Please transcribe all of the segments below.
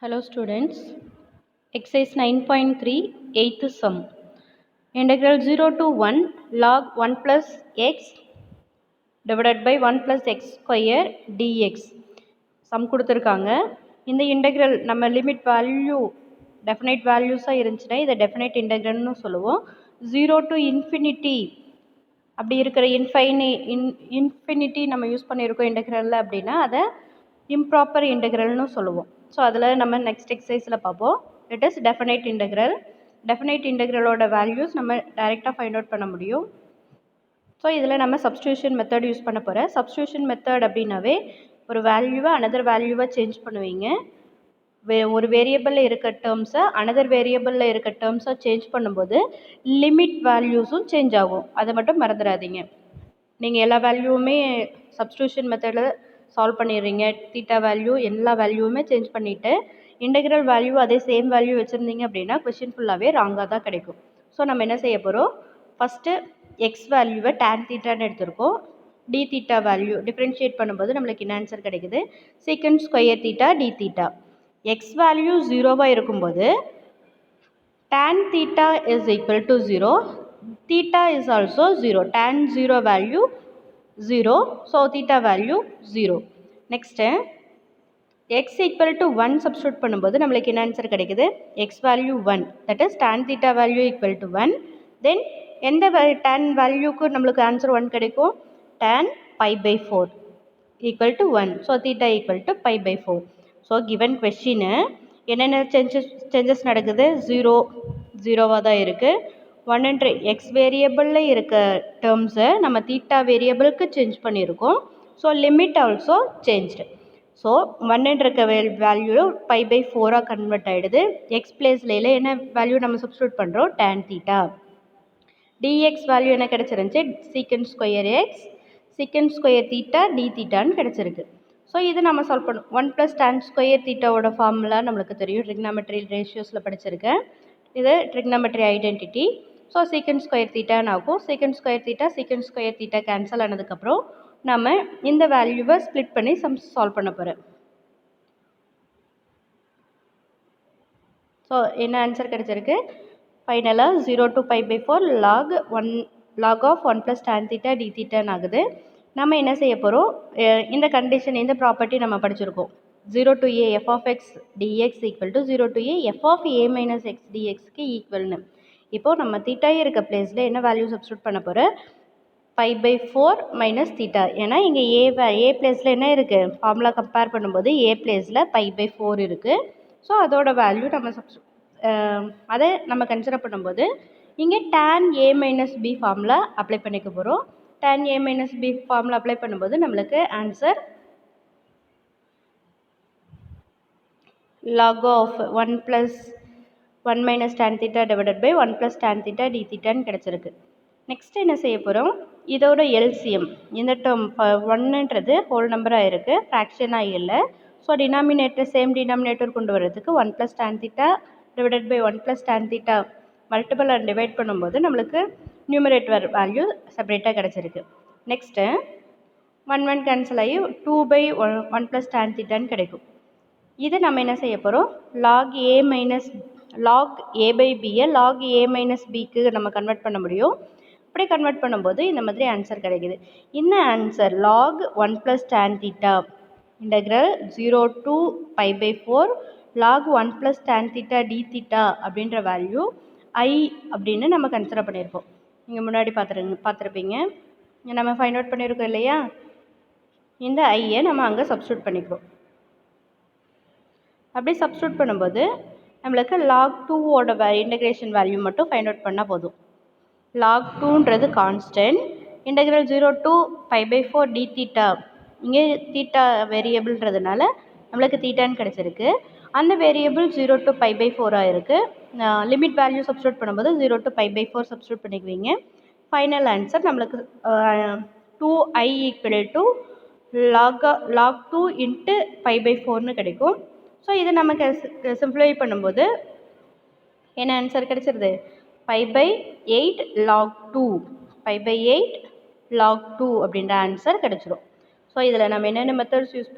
Hello students, exercise 9.3 8th sum. Integral 0 to 1 log 1 plus x divided by 1 plus x square dx. Sum கொடுத்துருக்காங்க. இந்த integral நம்ம limit value definite வேல்யூஸாக இருந்துச்சுன்னா இதை definite இன்டெக்ரல்னு சொல்லுவோம். 0 to infinity அப்படி இருக்கிற இன்ஃபினிட்டி நம்ம யூஸ் பண்ணியிருக்கோம் இன்டெக்ரலில் அப்படின்னா அதை இம்ப்ராப்பர் இன்டெக்ரல்னு சொல்லுவோம். ஸோ அதில் நம்ம நெக்ஸ்ட் எக்ஸசைஸில் பார்ப்போம். It is definite integral. Definite இன்டெக்ரலோட வேல்யூஸ் நம்ம டைரெக்டாக ஃபைண்ட் அவுட் பண்ண முடியும். ஸோ இதில் நம்ம சப்ஸ்டியூஷன் மெத்தட் யூஸ் பண்ண போகிறேன். சப்ஸ்டியூஷன் மெத்தட் அப்படின்னாவே ஒரு வேல்யூவை அனதர் வேல்யூவை சேஞ்ச் பண்ணுவீங்க. ஒரு வேரியபிளில் இருக்க டேர்ம்ஸை அனதர் வேரியபிளில் இருக்க டேர்ம்ஸை சேஞ்ச் பண்ணும்போது லிமிட் வேல்யூஸும் சேஞ்ச் ஆகும். அதை மட்டும் மறந்துடாதீங்க. நீங்கள் எல்லா வேல்யூவுமே சப்ஸ்டியூஷன் மெத்தடில் சால்வ் பண்ணிடுறீங்க. தீட்டா வேல்யூ எல்லா வேல்யூவுமே சேஞ்ச் பண்ணிவிட்டு இன்டெக்ரல் வேல்யூ அதே சேம் வேல்யூ வச்சுருந்தீங்க அப்படின்னா கொஷின் ஃபுல்லாகவே ராங்காக தான் கிடைக்கும். ஸோ நம்ம என்ன செய்ய போகிறோம், ஃபஸ்ட்டு எக்ஸ் வேல்யூவை டேன் தீட்டான்னு எடுத்திருக்கோம். டி தீட்டா வேல்யூ டிஃப்ரென்ஷியேட் பண்ணும்போது நம்மளுக்கு என்ன ஆன்சர் கிடைக்குது, secant square theta d theta. X value 0வாக இருக்கும்போது tan theta is equal to 0, theta is also 0, tan 0 value 0, so theta value 0. Next x equal to 1 substitute பண்ணும்போது நம்மளுக்கு என்ன ஆன்சர் கிடைக்குது, x value 1, that is tan theta value equal to 1. then எந்த tan வேல்யூக்கு நம்மளுக்கு answer 1 கிடைக்கும், tan pi by 4 equal to 1, so theta equal to pi by 4. so given question என்னென்ன changes நடக்குது, 0வாக தான் இருக்குது. 1 எக்ஸ் வேரியபிளில் இருக்க டேர்ம்ஸை நம்ம தீட்டா வேரியபிளுக்கு சேஞ்ச் பண்ணியிருக்கோம். So limit also changed. So 1 இருக்க வேல்யூ பை பை 4ஆக கன்வெர்ட் ஆகிடுது. எக்ஸ் பிளேஸில் என்ன வேல்யூ நம்ம சப்ஸ்டியூட் பண்ணுறோம், டேன் தீட்டா. டிஎக்ஸ் வேல்யூ என்ன கிடச்சிருந்துச்சு, secant square x secant square theta d தீட்டான்னு கிடச்சிருக்கு. ஸோ இது நம்ம சால்வ் பண்ணும். 1 + tan ஸ்கொயர் தீட்டாவோட ஃபார்முலா நம்மளுக்கு தெரியும், ட்ரிக்னாமெட்ரி ரேஷியோஸில் படிச்சிருக்கேன். இது trigonometry identity. So secant square தீட்டான்னு ஆகும். சீக்கண்ட் ஸ்கொயர் தீட்டா கேன்சல் ஆனதுக்கப்புறம் நம்ம இந்த வேல்யூவை ஸ்ப்ளிட் பண்ணி சம்ஸ் சால்வ் பண்ண போகிறேன். ஸோ என்ன ஆன்சர் கிடச்சிருக்கு, ஃபைனலாக 0 to pi by 4 log of 1 + tan theta d thetaன்னு ஆகுது. நம்ம என்ன செய்ய போகிறோம், இந்த கண்டிஷன் இந்த ப்ராப்பர்ட்டி நம்ம படிச்சிருக்கோம். 0 to a f of x dx equal to 0 to a f of a minus x dxக்கு ஈக்குவல்னு. இப்போது நம்ம தீட்டா இருக்க பிளேஸில் என்ன வேல்யூ சப்ஸ்டியூட் பண்ண போகிறோம், pi by 4 மைனஸ் தீட்டா. ஏன்னா இங்கே ஏ பிளேஸில் என்ன இருக்குது, ஃபார்முலா கம்பேர் பண்ணும்போது ஏ பிளேஸில் pi by 4 இருக்குது. ஸோ அதோட வேல்யூ நம்ம அதை நம்ம கன்சிடர் பண்ணும்போது இங்கே tan a minus b formula apply பண்ணிக்க போகிறோம். tan a minus b formula apply பண்ணும்போது நம்மளுக்கு answer log of 1 plus 1 minus tan theta divided by 1 plus tan theta d thetaன்னு கிடச்சிருக்கு. நெக்ஸ்ட் என்ன செய்ய போகிறோம், இதோட எல்சிஎம் இந்த டேர்ம் 1ன்றது ஹோல் நம்பராக இருக்குது, ஃப்ராக்ஷனாக இல்லை. ஸோ டினாமினேட்டர் சேம் டினாமினேட்டர் கொண்டு வரதுக்கு 1 plus tan theta divided by 1 plus tan theta multiple and divide பண்ணும்போது நம்மளுக்கு நியூமரேட்டர் வேல்யூ செப்பரேட்டாக கிடச்சிருக்கு. நெக்ஸ்ட்டு 1 கேன்சல் ஆகி 2 by 1 plus tan thetaன்னு கிடைக்கும். இது நம்ம என்ன செய்ய போகிறோம், log a by bயை log a minus bக்கு நம்ம கன்வெர்ட் பண்ண முடியும். அப்படி கன்வெர்ட் பண்ணும்போது இந்த மாதிரி ஆன்சர் கிடைக்குது. இந்த answer log 1 plus tan theta integral 0 to pi by 4 log 1 plus tan theta d theta அப்படின்ற வேல்யூ I அப்படின்னு நம்ம கன்சிடர் பண்ணியிருக்கோம். நீங்கள் முன்னாடி பார்த்துருப்பீங்க, நம்ம ஃபைண்ட் அவுட் பண்ணியிருக்கோம் இல்லையா. இந்த ஐயை நம்ம அங்கே சப்ஸ்டியூட் பண்ணிக்கிறோம். அப்படி சப்ஸ்டியூட் பண்ணும்போது நம்மளுக்கு log 2ஓட இன்டகிரேஷன் வேல்யூ மட்டும் ஃபைண்ட் அவுட் பண்ணால் போதும். log 2ன்றது கான்ஸ்டன்ட். இன்டகிரல் 0 to pi by 4 d theta, இங்கே தீட்டா வேரியபிள்ன்றதுனால நம்மளுக்கு தீட்டான்னு கிடச்சிருக்கு. அந்த வேரியபிள் 0 to pi by 4ஆக இருக்குது. லிமிட் வேல்யூ சப்ஸ்டியூட் பண்ணும்போது 0 to pi by 4 சப்ஸ்டியூட் பண்ணிக்குவீங்க. ஃபைனல் ஆன்சர் நம்மளுக்கு 2i equal to log 2 into pi by 4ன்னு கிடைக்கும். ஸோ இதை நமக்கு சிம்பிளிஃபை பண்ணும்போது என்ன ஆன்சர் கிடச்சிருது, pi by 8 log 2 pi by 8 log 2 அப்படின்ற ஆன்சர் கிடச்சிரும். ஸோ இதில் நம்ம என்னென்ன methods use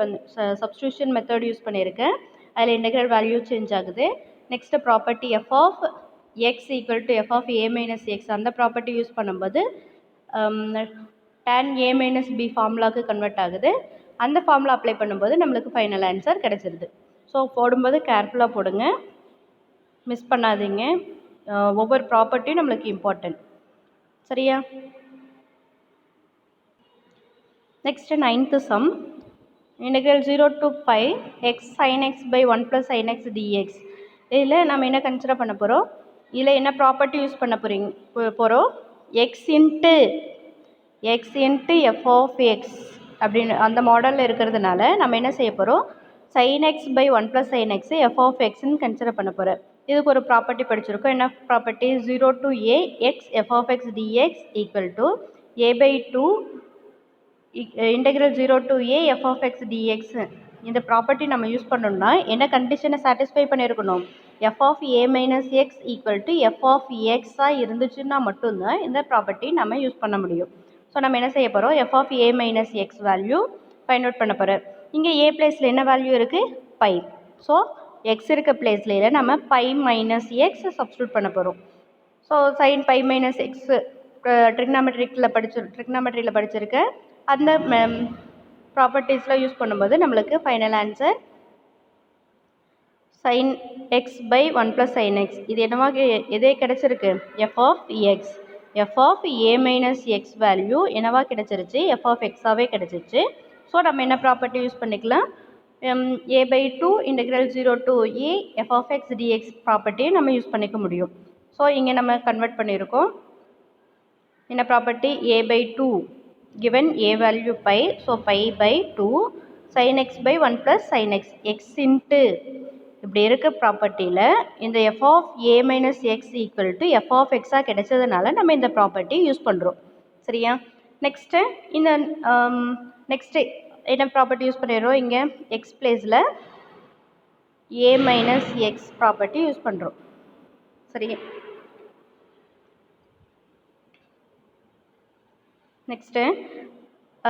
substitution method use பண்ணியிருக்கேன், அதில் இன்டெக்ரல் வேல்யூ சேஞ்ச் ஆகுது. Next property f of x equal to f of a minus x, அந்த ப்ராப்பர்ட்டி யூஸ் பண்ணும்போது tan a மைனஸ் பி ஃபார்முலாவுக்கு கன்வெர்ட் ஆகுது. அந்த ஃபார்முலா அப்ளை பண்ணும்போது நம்மளுக்கு ஃபைனல் ஆன்சர் கிடச்சிருது. ஸோ போடும்போது கேர்ஃபுல்லாக போடுங்க, மிஸ் பண்ணாதீங்க. ஒவ்வொரு ப்ராப்பர்ட்டியும் நம்மளுக்கு இம்பார்ட்டன்ட். சரியா? Next 9th sum. Integral 0 to pi x sin x by 1 plus sin x dx. இதில் நம்ம என்ன கன்சிடர் பண்ண போகிறோம்? இதில் என்ன ப்ராப்பர்ட்டி யூஸ் பண்ண போகிறோம்? X into f of x அப்படின்னு அந்த மாடலில் இருக்கிறதுனால நம்ம என்ன செய்ய போகிறோம்? sin x by 1 plus sin x f of xன்னு கன்சிடர் பண்ண போகிறேன். இதுக்கு ஒரு ப்ராப்பர்ட்டி படிச்சிருக்கோம். என்ன property? 0 to a x f of x dx equal to a by 2 integral 0 to a f of x dx. இந்த ப்ராப்பர்ட்டி நம்ம யூஸ் பண்ணோம்னா என்ன கண்டிஷனை சாட்டிஸ்ஃபை பண்ணியிருக்கணும்? f of a minus x equal to f of x இருந்துச்சுன்னா மட்டும்தான் இந்த property நம்ம யூஸ் பண்ண முடியும். ஸோ நம்ம என்ன செய்ய போகிறோம்? f of a minus x value find out பண்ண போகிறோம். இங்கே a பிளேஸில் என்ன வேல்யூ இருக்குது? பை. ஸோ எக்ஸ் இருக்க பிளேஸில் நம்ம பை மைனஸ் எக்ஸ் சப்ஸ்டியூட் பண்ண போகிறோம். So sine pi minus x ட்ரிக்னாமெட்ரியில் படிச்சிருக்கேன். அந்த ப்ராப்பர்ட்டிஸில் யூஸ் பண்ணும்போது நம்மளுக்கு final answer sin x by 1 plus sin x. இது என்னவாக எதே கிடச்சிருக்கு? f of x. f of a minus x value என்னவா கிடச்சிருச்சு? f of x ஆகவே கிடச்சிருச்சு. ஸோ நம்ம என்ன ப்ராப்பர்ட்டி யூஸ் பண்ணிக்கலாம்? a by 2 integral 0 to a f of x dx ப்ராப்பர்ட்டியை நம்ம யூஸ் பண்ணிக்க முடியும். ஸோ இங்கே நம்ம கன்வெர்ட் பண்ணியிருக்கோம். என்ன property? a by 2 given a value pi, so pi by 2 sin x by 1 plus sin x, x into இப்படி இருக்க ப்ராப்பர்ட்டியில் இந்த f of a minus x equal to f of x கிடைச்சதுனால நம்ம இந்த ப்ராப்பர்ட்டி யூஸ் பண்ணுறோம். சரியா? Next இந்த next என்ன property use பண்ணிடுறோம்? இங்கே எக்ஸ் பிளேஸில் a minus X property use பண்ணுறோம். சரி,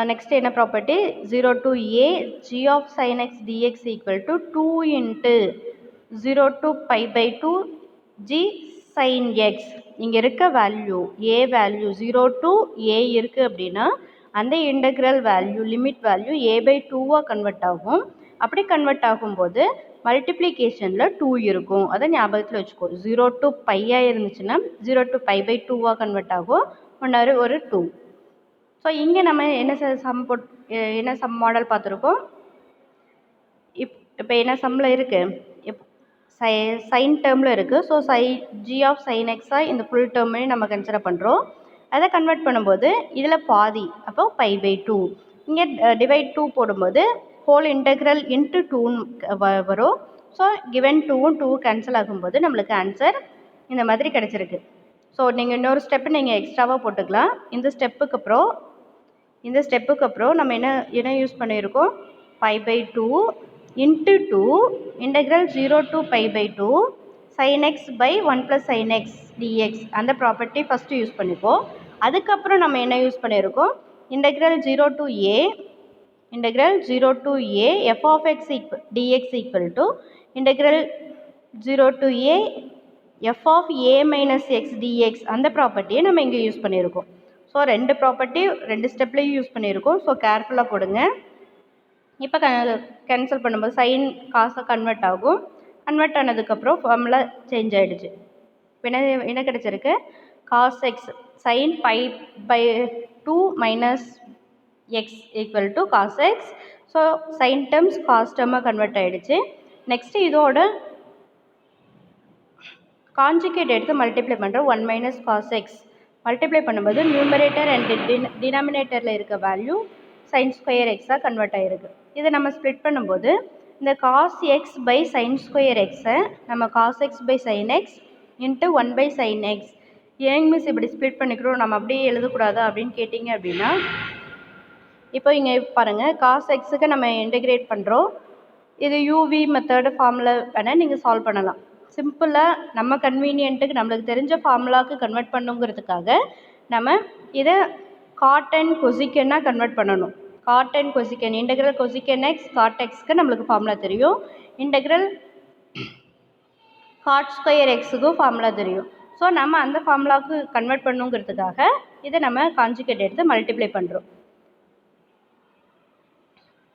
நெக்ஸ்ட்டு என்ன property? 0 to a g of sin x dx equal to 2 into 0 to pi by 2 g sin x. இங்கே இருக்க value a value 0 to a இருக்குது அப்படின்னா அந்த integral value limit value a by 2 convert ஆகும். அப்படி கன்வெர்ட் ஆகும்போது மல்டிப்ளிகேஷனில் 2 இருக்கும். அதை ஞாபகத்தில் வச்சுக்கோ. 0 to pi இருந்துச்சுன்னா 0 to pi by 2 கன்வெர்ட் ஆகும். ஒரு 2. ஸோ இங்கே நம்ம என்ன சம் மாடல் பார்த்துருக்கோம்? இப்போ என்ன சம்மில் இருக்குது? சைன் டேர்மில் இருக்குது. ஸோ g ஆஃப் சைன் எக்ஸாக இந்த ஃபுல் டேர்மையும் நம்ம கன்சிடர் பண்ணுறோம். அதை கன்வெர்ட் பண்ணும்போது இதில் பாதி, அப்போ பை பை 2. இங்கே டிவைட் 2 போடும்போது ஹோல் இன்டெக்ரல் இன்ட்டு 2 வரும். ஸோ கிவன் 2 கேன்சல் ஆகும்போது நம்மளுக்கு ஆன்சர் இந்த மாதிரி கிடச்சிருக்கு. ஸோ நீங்கள் இன்னொரு ஸ்டெப்பு நீங்கள் எக்ஸ்ட்ராவாக போட்டுக்கலாம். இந்த ஸ்டெப்புக்கு அப்புறம் நம்ம என்ன யூஸ் பண்ணியிருக்கோம்? Pi by 2 into 2 integral 0 to pi by 2 sin x by 1 plus sin x dx அந்த ப்ராப்பர்ட்டி ஃபஸ்ட்டு யூஸ் பண்ணிப்போம். அதுக்கப்புறம் நம்ம என்ன யூஸ் பண்ணியிருக்கோம்? Integral 0 to a f of x dx equal to integral 0 to a f of a minus x dx அந்த ப்ராப்பர்ட்டியை நம்ம இங்கே யூஸ் பண்ணியிருக்கோம். ஸோ ரெண்டு ப்ராப்பர்ட்டி ரெண்டு ஸ்டெப்லேயும் யூஸ் பண்ணியிருக்கோம். ஸோ கேர்ஃபுல்லாக போடுங்க. இப்போ கேன்சல் பண்ணும்போது சைன் காசாக கன்வெர்ட் ஆகும். கன்வெர்ட் ஆனதுக்கப்புறம் ஃபார்முலா சேஞ்ச் ஆகிடுச்சு. இப்போ என்ன கிடச்சிருக்கு? Cos x sine pi by 2 minus x equal to cos x. So sine terms cos டேர்மாக கன்வெர்ட் ஆகிடுச்சு. நெக்ஸ்ட்டு இதோட கான்ஜுகேட் எடுத்து மல்டிப்ளை பண்ணுறோம். 1 மைனஸ் காஸ் எக்ஸ் மல்டிப்ளை பண்ணும்போது நியூமரேட்டர் அண்ட் டினாமினேட்டரில் இருக்க வேல்யூ சைன் ஸ்கொயர் எக்ஸாக கன்வெர்ட் ஆகிருக்கு. இதை நம்ம ஸ்ப்ளிட் பண்ணும்போது இந்த cos x by sine square எக்ஸை நம்ம cos x by sine x into 1 by sine x. ஏங்க மிஸ் இப்படி ஸ்ப்ளிட் பண்ணிக்கிறோம், நம்ம அப்படியே எழுதக்கூடாதா அப்படின்னு கேட்டிங்க அப்படின்னா, இப்போ இங்கே பாருங்கள், காஸ் எக்ஸுக்கு நம்ம இன்டெகிரேட் பண்ணுறோம். இது யூவி மெத்தடு ஃபார்முலா வேணால் நீங்கள் சால்வ் பண்ணலாம். சிம்பிளாக நம்ம கன்வீனியன்ட்டுக்கு நம்மளுக்கு தெரிஞ்ச ஃபார்முலாவுக்கு கன்வெர்ட் பண்ணுங்கிறதுக்காக நம்ம இதை காட் அண்ட் கொசிக்கனாக கன்வெர்ட் பண்ணணும். Cot and cosecant integral cosecant x cot எக்ஸ்க்கு நம்மளுக்கு ஃபார்முலா தெரியும். இன்டெக்ரல் காட் ஸ்கொயர் எக்ஸுக்கும் ஃபார்முலா தெரியும். ஸோ நம்ம அந்த ஃபார்முலாவுக்கு கன்வெர்ட் பண்ணுங்கிறதுக்காக இதை நம்ம கான்ஜுகேட் எடுத்து மல்டிப்ளை பண்ணுறோம்.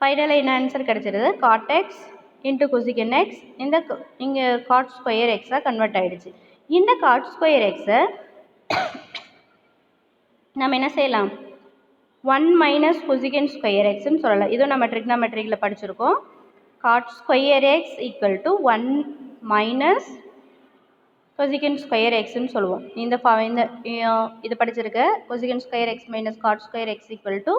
ஃபைனலாக என்ன ஆன்சர் கிடச்சிருது, காட் எக்ஸ் இன்ட்டு கொசிகன் எக்ஸ். இங்கே காட் ஸ்கொயர் எக்ஸாக கன்வெர்ட் ஆகிடுச்சு. இந்த காட் ஸ்கொயர் எக்ஸை நம்ம என்ன செய்யலாம், 1 மைனஸ் கொசிகன் ஸ்கொயர் எக்ஸ்ன்னு சொல்லலாம். இதுவும் நம்ம ட்ரிக்னாமெட்ரிக்கில் படிச்சிருக்கோம். Cot square x equal to 1 minus கொசிகன் square எக்ஸ்ன்னு சொல்லுவோம். இது படிச்சிருக்க cosec square x minus cot square x equal to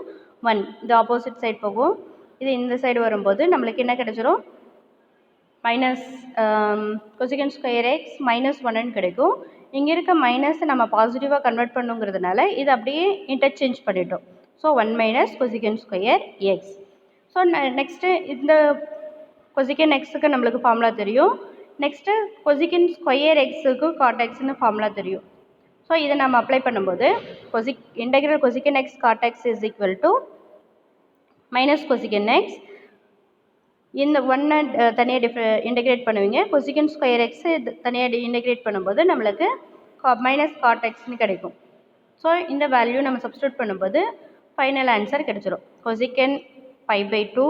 1. இது ஆப்போசிட் சைட் போகும். இது இந்த சைடு வரும்போது நம்மளுக்கு என்ன கிடைச்சிரும், மைனஸ் கொசிகன் ஸ்கொயர் எக்ஸ் மைனஸ் 1ன்னு கிடைக்கும். இங்கே இருக்க மைனஸ் நம்ம பாசிட்டிவாக கன்வெர்ட் பண்ணுங்கிறதுனால இது அப்படியே இன்டர்சேஞ்ச் பண்ணிட்டோம். So 1 minus கொசிகன் square x. So next இந்த கொசிகன் எக்ஸுக்கு நம்மளுக்கு ஃபார்முலா தெரியும். நெக்ஸ்ட்டு கொசிகன் ஸ்கொயர் எக்ஸுக்கு காட் எக்ஸ்னு ஃபார்முலா தெரியும். ஸோ இதை நம்ம அப்ளை பண்ணும்போது integral cosecant x cot x is equal to minus cosecant x. இந்த 1 தனியாக இன்டெகிரேட் பண்ணுவீங்க. கொசிகன் ஸ்கொயர் எக்ஸ் தனியாக இன்டெகிரேட் பண்ணும்போது நம்மளுக்கு மைனஸ் காட் எக்ஸ்னு கிடைக்கும். ஸோ இந்த வேல்யூ நம்ம சப்ஸ்டியூட் பண்ணும்போது ஃபைனல் ஆன்சர் கிடைச்சிரும். கொசிகன் 5/2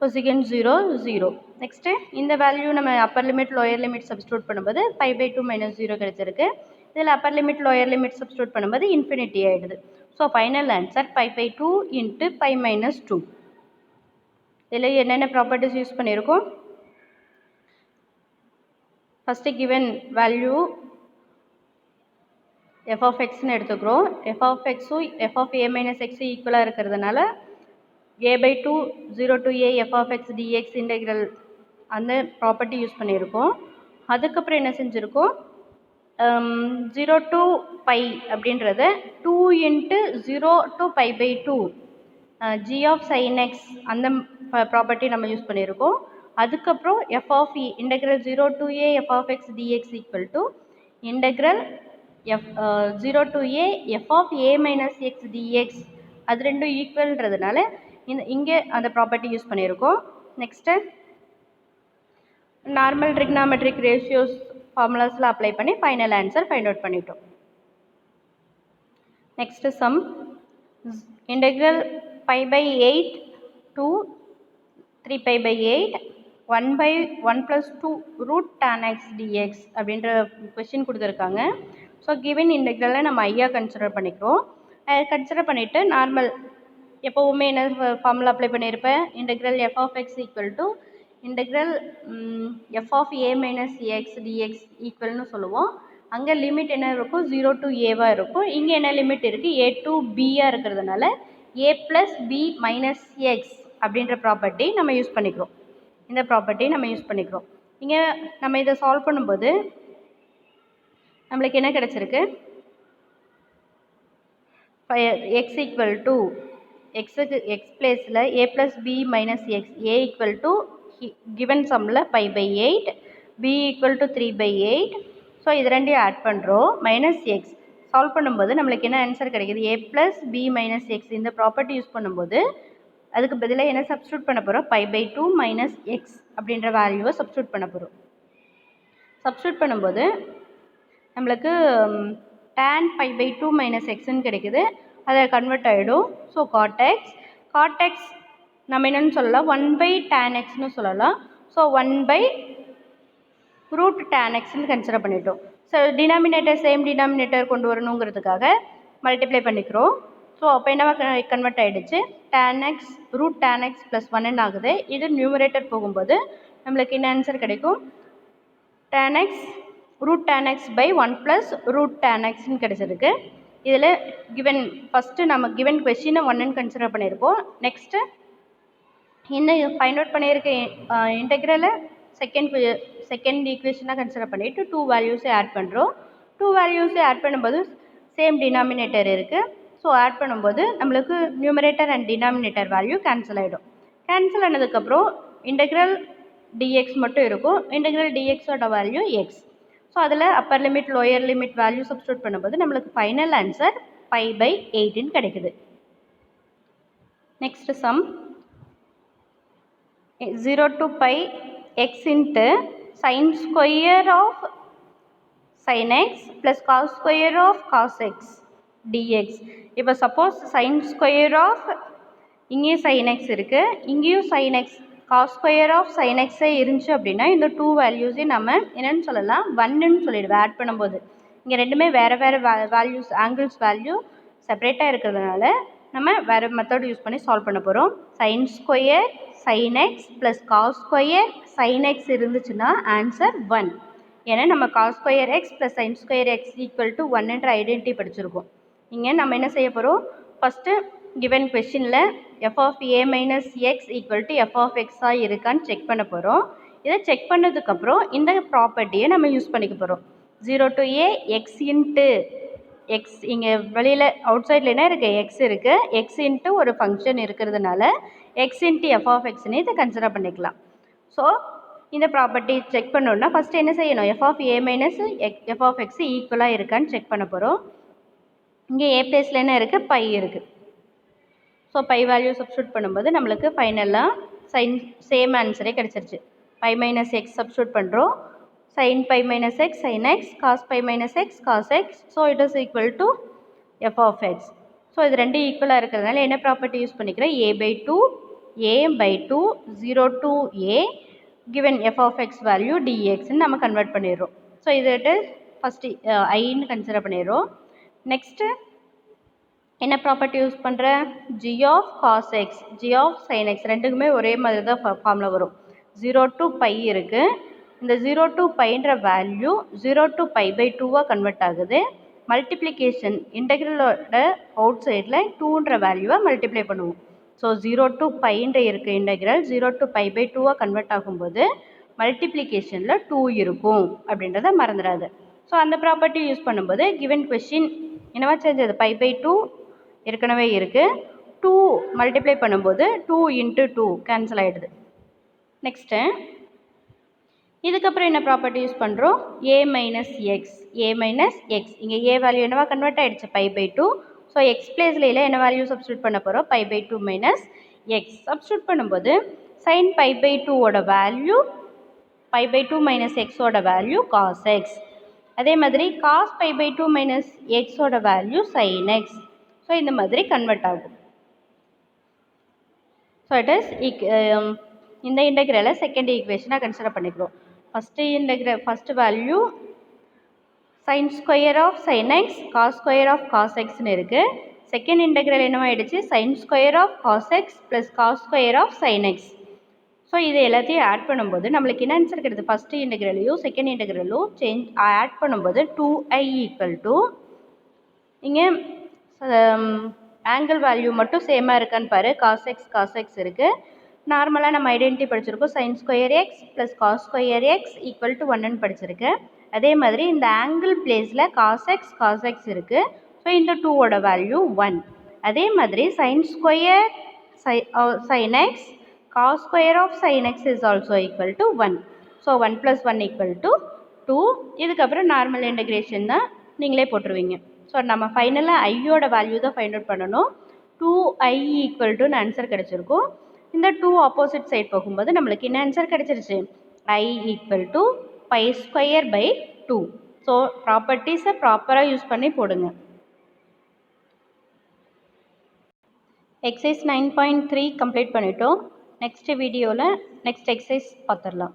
கொசிகன் 0 0. நெக்ஸ்ட்டு இந்த வேல்யூ நம்ம upper limit lower limit substitute பண்ணும்போது 5/2 மைனஸ் 0 கிடைச்சிருக்கு. இதில் upper limit lower limit substitute பண்ணும்போது இன்ஃபினிட்டி ஆகிடுது. So final answer 5/2 into 5 minus 2. இதில் என்னென்ன ப்ராப்பர்ட்டிஸ் யூஸ் பண்ணியிருக்கோம், first given value f of எக்ஸ்ன்னு எடுத்துக்கிறோம். எஃப் ஆஃப் எக்ஸும் எஃப் ஆஃப் ஏ மைனஸ் எக்ஸும் ஈக்குவலாக இருக்கிறதுனால a/2 0 to a f of x dx integral அந்த ப்ராப்பர்ட்டி யூஸ் பண்ணியிருக்கோம். அதுக்கப்புறம் என்ன செஞ்சுருக்கோம், 0 to பை அப்படின்றத 2 into 0 to π/2 g of sin x அந்த ப்ராப்பர்ட்டி நம்ம யூஸ் பண்ணியிருக்கோம். அதுக்கப்புறம் f of e integral 0 to a f of x dx equal to integral 0 to a f of a minus x dx. அது ரெண்டும் ஈக்குவல்ன்றதுனால இங்கே அந்த ப்ராப்பர்ட்டி யூஸ் பண்ணியிருக்கோம். நெக்ஸ்ட்டு நார்மல் ட்ரிக்னாமெட்ரிக் ரேஷியோஸ் ஃபார்முலாஸில் அப்ளை பண்ணி ஃபைனல் ஆன்சர் ஃபைண்ட் அவுட் பண்ணிட்டோம். Next sum integral π/8 to 3π/8 1/1 + 2 root tan x dx அப்படின்ற கொஸ்டின் கொடுத்துருக்காங்க. ஸோ கிவன் இன்டெக்ரலை நம்ம ஐயா கன்சிடர் பண்ணிக்கிறோம். கன்சிடர் பண்ணிவிட்டு நார்மல் எப்போவுமே என்ன ஃபார்முலா அப்ளை பண்ணியிருப்பேன், integral f of x equal to integral f of a minus x dx ஈக்குவல்னு சொல்லுவோம். அங்கே லிமிட் என்ன இருக்கும், 0 to ஏவாக இருக்கும். இங்கே என்ன லிமிட் இருக்குது, a to bயாக இருக்கிறதுனால a + b மைனஸ் எக்ஸ் அப்படின்ற ப்ராப்பர்ட்டி நம்ம யூஸ் பண்ணிக்கிறோம். இந்த ப்ராப்பர்ட்டி நம்ம யூஸ் பண்ணிக்கிறோம். இங்கே நம்ம இதை சால்வ் பண்ணும்போது நம்மளுக்கு என்ன கிடச்சிருக்கு, எக்ஸ் ஈக்குவல் டு எக்ஸுக்கு எக்ஸ் பிளேஸில் a + b minus x, a equal to given சம்மில் π/8, b ஈக்குவல் டு 3/8. ஸோ இது ரெண்டையும் ஆட் பண்ணுறோம். மைனஸ் எக்ஸ் சால்வ் பண்ணும்போது நம்மளுக்கு என்ன ஆன்சர் கிடைக்கிது, a + b மைனஸ் எக்ஸ். இந்த ப்ராப்பர்ட்டி யூஸ் பண்ணும்போது அதுக்கு பதிலாக என்ன சப்ஸ்டியூட் பண்ண போகிறோம், π/2 மைனஸ் எக்ஸ் அப்படின்ற வேல்யூவை சப்ஸ்டியூட் பண்ண போகிறோம். சப்ஸ்டியூட் பண்ணும்போது நம்மளுக்கு tan π/2 மைனஸ் எக்ஸ்ன்னு கிடைக்குது. அதை கன்வெர்ட் ஆகிடும். ஸோ காட் எக்ஸ் நம்ம என்னென்னு சொல்லலாம், 1/tan xன்னு சொல்லலாம். ஸோ 1/√tan xன்னு கன்சிடர் பண்ணிட்டோம். ஸோ டினாமினேட்டர் சேம் டினாமினேட்டர் கொண்டு வரணுங்கிறதுக்காக மல்டிப்ளை பண்ணிக்கிறோம். ஸோ அப்போ என்னவா கன்வெர்ட் ஆகிடுச்சு, tan x √tan x + 1 ஆகுது. இது நியூமரேட்டர் போகும்போது நம்மளுக்கு என்ன ஆன்சர் கிடைக்கும், tan x √tan x / 1 + √tan xன்னு கிடச்சிருக்கு. இதில் கிவன் ஃபஸ்ட்டு நம்ம கிவன் கொஸ்டினை 1ன்னு கன்சிடர் பண்ணியிருப்போம். நெக்ஸ்ட்டு இன்னும் ஃபைண்ட் அவுட் பண்ணியிருக்க இன்டெக்ரலை செகண்ட் ஈக்குவேஷனாக கன்சிடர் பண்ணிவிட்டு 2 வேல்யூஸை ஆட் பண்ணுறோம். 2 வேல்யூஸை ஆட் பண்ணும்போது சேம் டினாமினேட்டர் இருக்குது. ஸோ ஆட் பண்ணும்போது நம்மளுக்கு numerator and denominator value cancel ஆகிடும். கேன்சல் ஆனதுக்கப்புறம் இன்டெக்ரல் டிஎக்ஸ் மட்டும் இருக்கும். இன்டெக்ரல் டிஎக்ஸோட வேல்யூ எக்ஸ். ஸோ அதில் upper limit lower limit value substitute பண்ணும்போது நம்மளுக்கு ஃபைனல் ஆன்சர் π/8ன்னு கிடைக்குது. Next sum 0 to π x into sin square of sin x plus cos square of cos x dx. இப்போ சப்போஸ் sin square of இங்கே sin x இருக்குது, இங்கேயும் sin x cos square of sin x இருந்துச்சு அப்படின்னா இந்த two வேல்யூஸையும் நம்ம என்னென்னு சொல்லலாம், ஒன்றுன்னு சொல்லிடுவேன். ஆட் பண்ணும்போது இங்கே ரெண்டுமே வேறு வேறு வேல்யூஸ், ஆங்கிள்ஸ் வேல்யூ செப்பரேட்டாக இருக்கிறதுனால நம்ம வேறு மெத்தட் யூஸ் பண்ணி சால்வ் பண்ண போகிறோம். sin square sin x plus cos square sin x இருந்துச்சுன்னா ஆன்சர் 1. ஏன்னா நம்ம cos square x plus sine square x equal to 1 identity படிச்சிருக்கோம். இங்கே நம்ம என்ன செய்ய போகிறோம், ஃபஸ்ட்டு கிவன் கொஷினில் f of a minus x equal to f of x இருக்கான்னு செக் பண்ண போகிறோம். இதை செக் பண்ணதுக்கப்புறம் இந்த ப்ராப்பர்ட்டியை நம்ம யூஸ் பண்ணிக்க போகிறோம். 0 to a x into X, இங்கே வெளியில் அவுட் சைடில் என்ன இருக்குது, எக்ஸ் இருக்குது, எக்ஸ் இன்ட்டு ஒரு ஃபங்க்ஷன் இருக்கிறதுனால எக்ஸ் இன்ட்டு எஃப் ஆஃப் எக்ஸ்னு இதை கன்சிடர் பண்ணிக்கலாம். ஸோ இந்த ப்ராப்பர்ட்டி செக் பண்ணோன்னா ஃபஸ்ட்டு என்ன செய்யணும், f of a minus f of x ஈக்குவலாக இருக்கான்னு செக் பண்ண போகிறோம். இங்கே ஏ பிளேஸில் என்ன இருக்குது, பை இருக்குது. ஸோ பை வேல்யூ சப்ஸ்டியூட் பண்ணும்போது நம்மளுக்கு ஃபைனலாக சேம் ஆன்சரே கிடச்சிருச்சு. பை மைனஸ் எக்ஸ் சப்ஸ்டியூட் பண்ணுறோம். sin pi minus x sin x, cos pi minus x cos x, so it is equal to f of x. So இது ரெண்டு ஈக்குவலாக இருக்கிறதுனால என்ன ப்ராப்பர்ட்டி யூஸ் பண்ணிக்கிறேன், a/2 a/2 0 to a given f of x value dxன்னு நம்ம convert பண்ணிடுறோம். So இது first ஐன்னு consider பண்ணிடுறோம். நெக்ஸ்ட்டு என்ன ப்ராப்பர்ட்டி யூஸ் பண்ணுறேன், g of cos x g of sin x ரெண்டுக்குமே ஒரே மாதிரி தான் ஃபார்மில் வரும். 0 to pi இருக்குது. இந்த 0 to பைன்ற வேல்யூ 0 to π/2 கன்வெர்ட் ஆகுது. மல்டிப்ளிகேஷன் இன்டெக்ரலோட அவுட் சைடில் 2ன்ற வேல்யூவை மல்டிப்ளை பண்ணுவோம். ஸோ 0 to பைன்ற இருக்குது இன்டெக்ரல் 0 to π/2 கன்வெர்ட் ஆகும்போது மல்டிப்ளிகேஷனில் 2 இருக்கும் அப்படின்றத மறந்துடாது. ஸோ அந்த ப்ராப்பர்ட்டி யூஸ் பண்ணும்போது கிவன் கொஷின் என்னவா சேஞ்ச் ஆகுது, π/2 ஏற்கனவே இருக்குது, 2 மல்டிப்ளை பண்ணும்போது 2 × 2 கேன்சல் ஆகிடுது. நெக்ஸ்ட்டு இதுக்கப்புறம் என்ன ப்ராப்பர்ட்டி யூஸ் பண்ணுறோம், a மைனஸ் எக்ஸ் இங்கே ஏ வேல்யூ என்னவா கன்வெர்ட் ஆகிடுச்சு, π/2. ஸோ எக்ஸ் பிளேஸில் என்ன வேல்யூ சப்ஸ்டியூட் பண்ண போகிறோம், π/2 மைனஸ் எக்ஸ் சப்ஸ்டியூட் பண்ணும்போது sin π/2ஓட வேல்யூ π/2 மைனஸ் எக்ஸோட வேல்யூ காஸ் எக்ஸ். அதே மாதிரி காஸ் π/2 மைனஸ் எக்ஸோட வேல்யூ sin எக்ஸ். ஸோ இந்த மாதிரி கன்வெர்ட் ஆகும். ஸோ இட் இஸ் இந்த இன்டெக்ரலை செகண்ட் ஈக்குவேஷனாக கன்சிடர் பண்ணிக்கிறோம். First value sin square of sin x cos square of cos xன்னு இருக்குது. செகண்ட் இன்டெக்ரல் என்னவாயிடுச்சு, sin square of cos x plus cos square of sin x. So இது எல்லாத்தையும் ஆட் பண்ணும்போது நம்மளுக்கு என்ன ஆன்சர் கிடையாது, ஃபஸ்ட்டு இன்டெக்ரலையும் செகண்ட் இன்டெக்ரலும் ஆட் பண்ணும்போது 2i ஈக்குவல் டு இங்கே ஆங்கிள் வேல்யூ மட்டும் சேமாக இருக்கான்னு பாரு, cos x இருக்குது. நார்மலாக நம்ம ஐடென்டிட்டி படிச்சிருக்கோம், sin square x plus cos square x equal to 1ன்னு படிச்சிருக்கேன். அதே மாதிரி இந்த ஆங்கிள் பிளேஸில் காஸ் எக்ஸ் இருக்குது. ஸோ இந்த 2ஓட வேல்யூ 1. அதே மாதிரி sin square sin x cos square of sin x is also equal to 1. So 1 + 1 equal to 2. இதுக்கப்புறம் நார்மல் இன்டெகிரேஷன் தான் நீங்களே போட்டுருவீங்க. ஸோ நம்ம ஃபைனலாக ஐயோட வேல்யூ தான் ஃபைண்ட் அவுட் பண்ணணும். 2i ஈக்குவல் டுன்னு ஆன்சர் கிடச்சிருக்கும். இந்த 2 ஆப்போசிட் சைட் போகும்போது நம்மளுக்கு என்ன ஆன்சர் கிடச்சிருச்சு, i ஈக்குவல் டு π²/2. ஸோ ப்ராப்பர்ட்டிஸை ப்ராப்பராக யூஸ் பண்ணி போடுங்க. எக்ஸசைஸ் 9.3 கம்ப்ளீட் பண்ணிட்டோம். நெக்ஸ்ட் வீடியோவில் நெக்ஸ்ட் எக்ஸசைஸ் பார்த்துடலாம்.